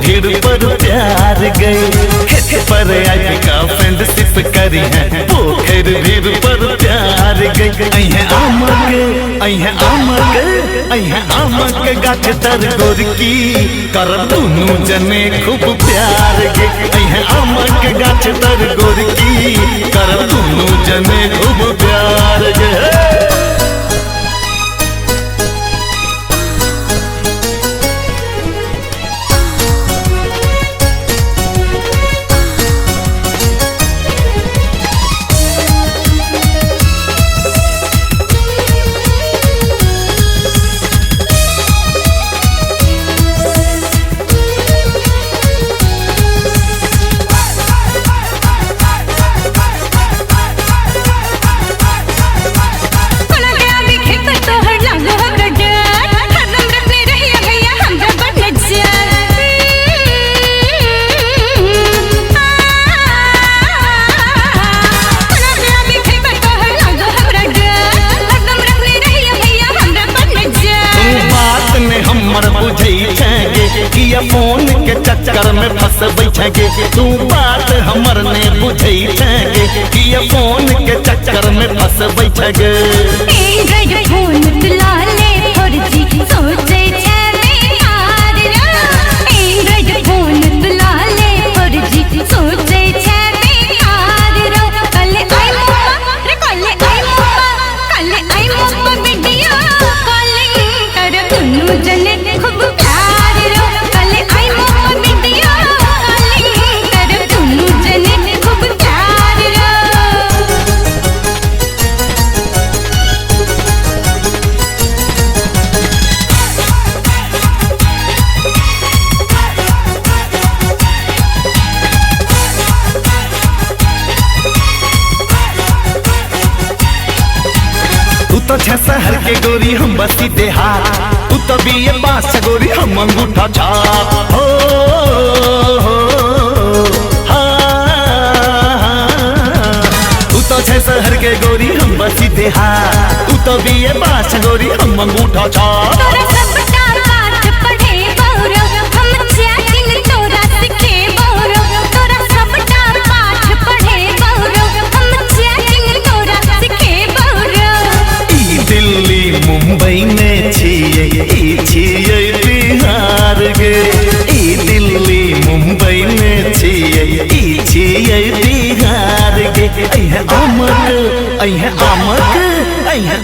भीड़ पर प्यार गए। खेत पर आई का फ्रेंडशिप करी है, पोखर भीड़ पर प्यार गए। अहे आमक गाछ तर गोरकी करब दुनू जने खूब प्यार गे। अहे आमक गाछ तर गोरकी करब दुनू जने खूब प्यार गे। फोन के चक्कर में फंसबै छगे, तू बात हमर ने बुझै छगे कि फोन के चक्कर में फंसबै छगे। एंड्रॉइड फोन तुला ले 4G सोचे छे मेहार रो। एंड्रॉइड फोन तुला ले 4G सोचे छे मेहार रो। कल आई मोपा वीडियो कॉलिंग कर दुनू जने खूब प्यार रो। तू तो छह शहर के गोरी हम बसी देहात, तू तो बीए पास गोरी हम अंगूठा छाप। हो तू तो छह शहर के गोरी हम बसी देहात, तू तो बीए पास गोरी हम अंगूठा छाप। मुंबई में छिए बिहार गे। ई दिल्ली मुंबई में छिए बिहार गे।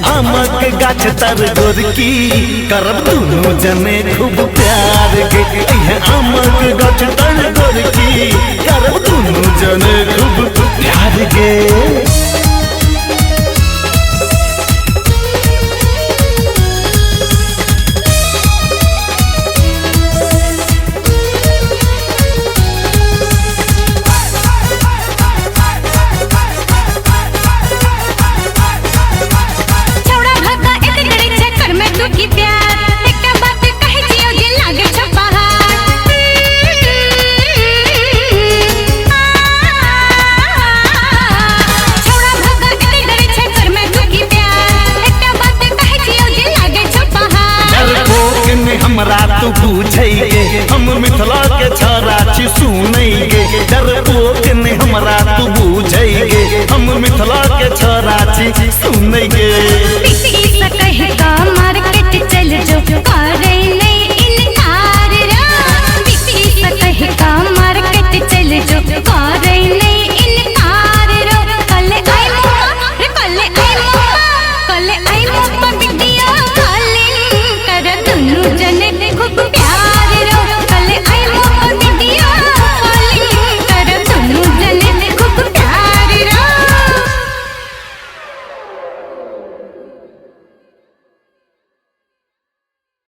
आमक गाछ तर गोरकी करब दुनू जने खूब प्यार गे। आमक गाछ तर गोरकी करब दुनू जने खूब प्यार गे। हमरा तू बुझेगे हम मिथिला के छौरा छी सुनेगे। डरपोक ने हमरा तू बुझेगे हम मिथिला के छौरा छी सुनेगे।